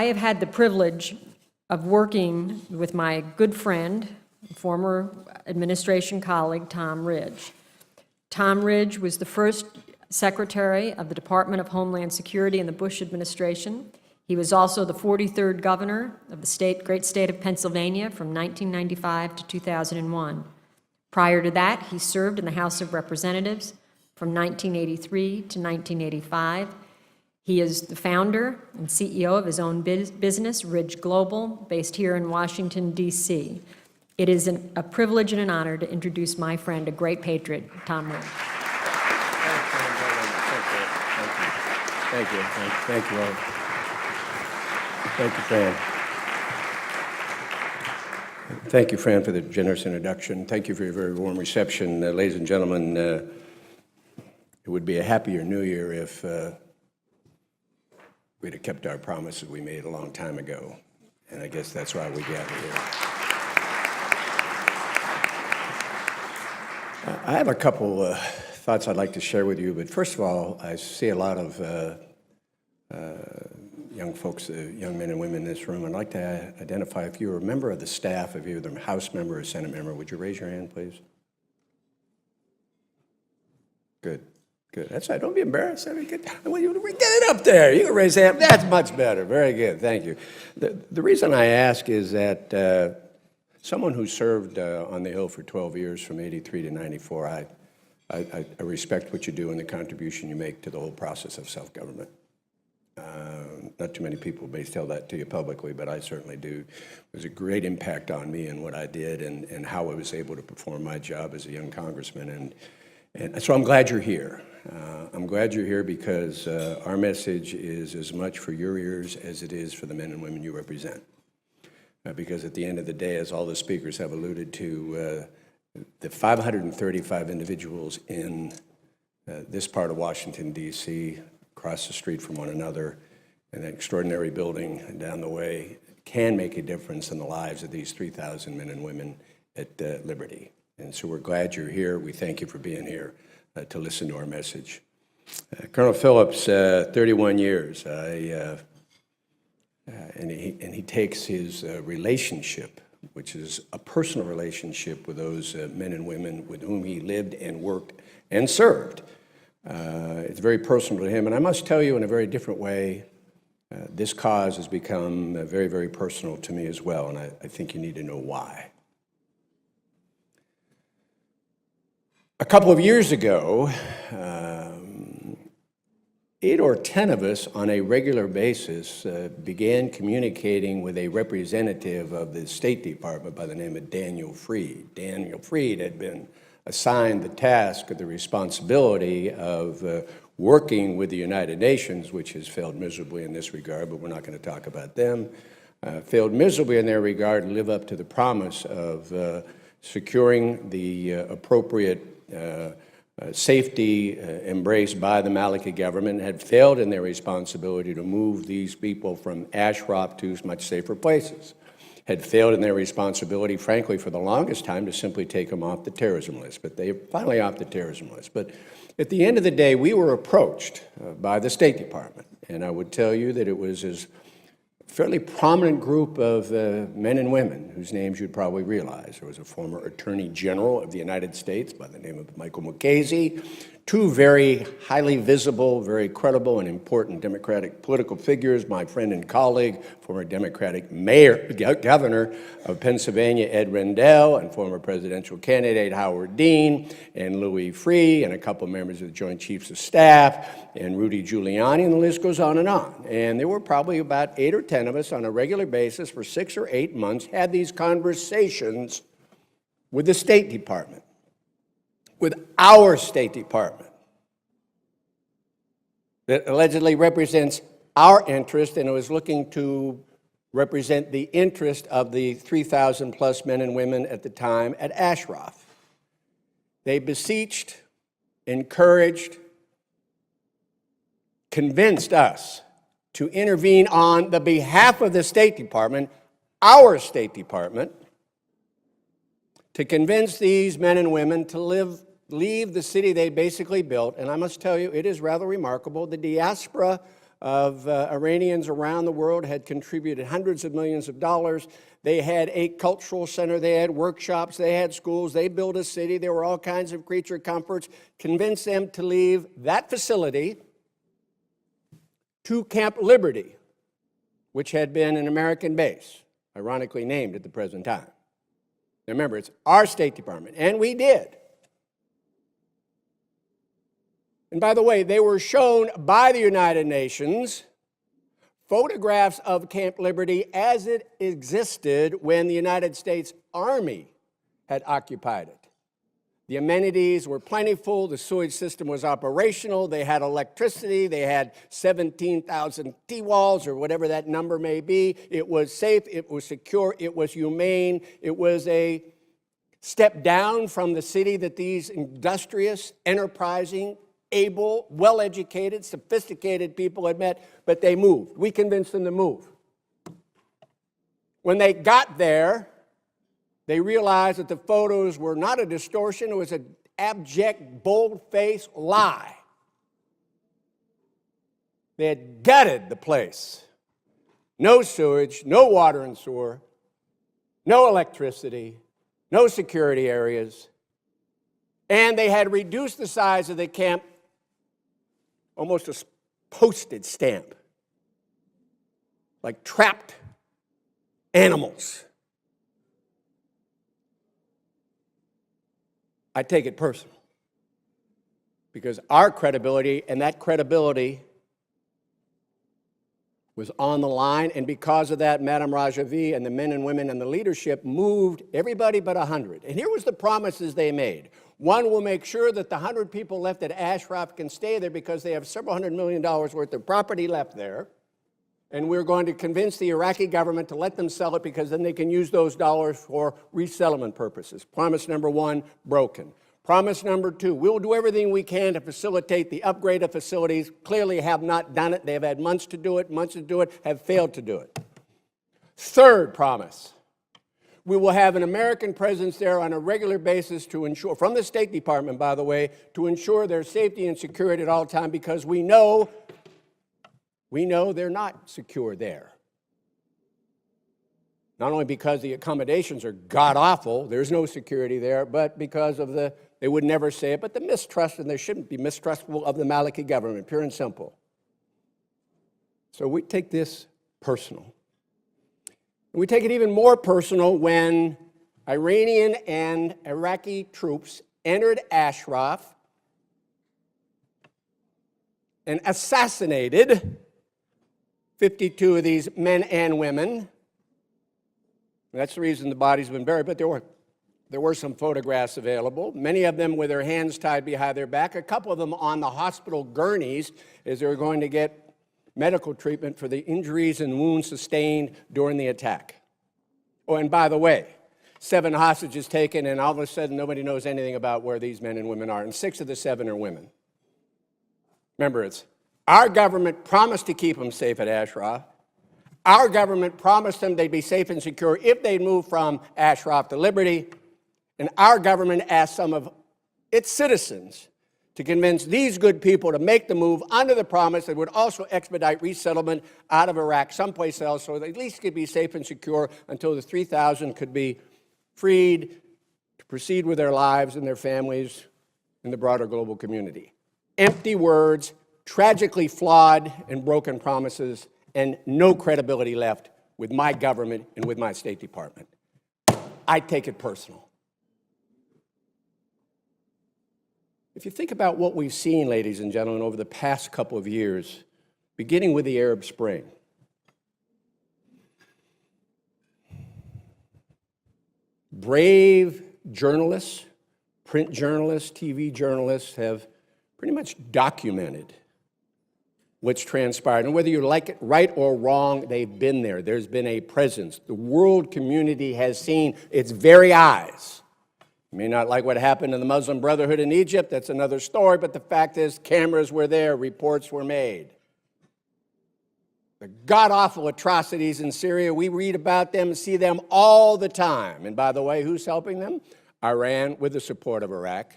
I have had the privilege of working with my good friend, former administration colleague, Tom Ridge. Tom Ridge was the first Secretary of the Department of Homeland Security in the Bush administration. He was also the 43rd governor of the great state of Pennsylvania from 1995 to 2001. Prior to that, he served in the House of Representatives from 1983 to 1985. He is the founder and CEO of his own business, Ridge Global, based here in Washington, D.C. It is a privilege and an honor to introduce my friend, a great patriot, Tom Ridge. Thank you. Thank you all. Thank you, Fran. Thank you, Fran, for the generous introduction. Thank you for your very warm reception. Ladies and gentlemen, it would be a happier New Year if we'd have kept our promises we made a long time ago. And I guess that's why we gather here. I have a couple thoughts I'd like to share with you, but first of all, I see a lot of young folks, young men and women in this room. I'd like to identify if you're a member of the staff, if you're either a House member or Senate member. Would you raise your hand, please? Good. Good. That's right. Don't be embarrassed. I mean, get it up there. You can raise your hand. That's much better. Very good. Thank you. The reason I ask is that someone who served on the Hill for 12 years from 83 to 94, I respect what you do and the contribution you make to the whole process of self-government. Not too many people may tell that to you publicly, but I certainly do. It was a great impact on me and what I did and how I was able to perform my job as a young congressman. And so I'm glad you're here. I'm glad you're here because our message is as much for your ears as it is for the men and women you represent. Because at the end of the day, as all the speakers have alluded to, the 535 individuals in this part of Washington, D.C., across the street from one another, in an extraordinary building down the way, can make a difference in the lives of these 3,000 men and women at Liberty. And so we're glad you're here. We thank you for being here to listen to our message. Colonel Phillips, 31 years, and he takes his relationship, which is a personal relationship with those men and women with whom he lived and worked and served. It's very personal to him, and I must tell you in a very different way, this cause has become very, very personal to me as well, and I think you need to know why. A couple of years ago, 8 or 10 of us on a regular basis began communicating with a representative of the State Department by the name of Daniel Freed. Daniel Freed had been assigned the task or the responsibility of working with the United Nations, which has failed miserably in this regard, but we're not going to talk about them, failed miserably in their regard to live up to the promise of securing the appropriate safety embraced by the Maliki government, had failed in their responsibility to move these people from Ashraf to much safer places, had failed in their responsibility, frankly, for the longest time to simply take them off the terrorism list, but they finally off the terrorism list. But at the end of the day, we were approached by the State Department, and I would tell you that it was a fairly prominent group of men and women whose names you'd probably realize. There was a former Attorney General of the United States by the name of Michael Mukasey, two very highly visible, very credible and important Democratic political figures, my friend and colleague, former Democratic governor of Pennsylvania, Ed Rendell, and former presidential candidate Howard Dean, and Louis Freeh, and a couple of members of the Joint Chiefs of Staff, and Rudy Giuliani, and the list goes on. And there were probably about 8 or 10 of us on a regular basis for 6 or 8 months had these conversations with the State Department, with our State Department that allegedly represents our interest, and it was looking to represent the interest of the 3,000 plus men and women at the time at Ashraf. They beseeched, encouraged, convinced us to intervene on the behalf of the State Department, our State Department, to convince these men and women to leave the city they basically built. And I must tell you, it is rather remarkable. The diaspora of Iranians around the world had contributed hundreds of millions of dollars. They had a cultural center, they had workshops, they had schools, they built a city, there were all kinds of creature comforts, convinced them to leave that facility to Camp Liberty, which had been an American base, ironically named at the present time. Now remember, it's our State Department, and we did. And by the way, they were shown by the United Nations photographs of Camp Liberty as it existed when the United States Army had occupied it. The amenities were plentiful, the sewage system was operational, they had electricity, they had 17,000 T-walls or whatever that number may be. It was safe, it was secure, it was humane, it was a step down from the city that these industrious, enterprising, able, well-educated, sophisticated people had met, but they moved. We convinced them to move. When they got there, they realized that the photos were not a distortion, it was an abject, bold-faced lie. They had gutted the place. No sewage, no water and sewer, no electricity, no security areas, and they had reduced the size of the camp almost a postage stamp, like trapped animals. I take it personal because our credibility, and that credibility was on the line, and because of that, Madame Rajavi and the men and women and the leadership moved everybody but 100. And here was the promises they made. One, will make sure that the 100 people left at Ashraf can stay there because they have several $100 million worth of property left there. And we're going to convince the Iraqi government to let them sell it because then they can use those dollars for resettlement purposes. Promise number one, broken. Promise number two, we'll do everything we can to facilitate the upgrade of facilities. Clearly have not done it. They've had months to do it, have failed to do it. Third promise, we will have an American presence there on a regular basis to ensure, from the State Department, by the way, to ensure their safety and security at all times because we know they're not secure there. Not only because the accommodations are god-awful, there's no security there, but because of they would never say it, but the mistrust, and they shouldn't be mistrustful of the Maliki government, pure and simple. So we take this personal. We take it even more personal when Iranian and Iraqi troops entered Ashraf and assassinated 52 of these men and women. That's the reason the body's been buried, but there were some photographs available, many of them with their hands tied behind their back, a couple of them on the hospital gurneys as they were going to get medical treatment for the injuries and wounds sustained during the attack. Oh, and by the way, 7 hostages taken, and all of a sudden nobody knows anything about where these men and women are, and 6 of the 7 are women. Remember, it's our government promised to keep them safe at Ashraf. Our government promised them they'd be safe and secure if they'd move from Ashraf to Liberty, and our government asked some of its citizens to convince these good people to make the move under the promise that would also expedite resettlement out of Iraq someplace else so they at least could be safe and secure until the 3,000 could be freed to proceed with their lives and their families in the broader global community. Empty words, tragically flawed and broken promises, and no credibility left with my government and with my State Department. I take it personal. If you think about what we've seen, ladies and gentlemen, over the past couple of years, beginning with the Arab Spring, brave journalists, print journalists, TV journalists have pretty much documented what's transpired. And whether you like it right or wrong, they've been there. There's been a presence. The world community has seen its very eyes. You may not like what happened in the Muslim Brotherhood in Egypt. That's another story. But the fact is, cameras were there. Reports were made. The god-awful atrocities in Syria, we read about them and see them all the time. And by the way, who's helping them? Iran with the support of Iraq.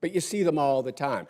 But you see them all the time.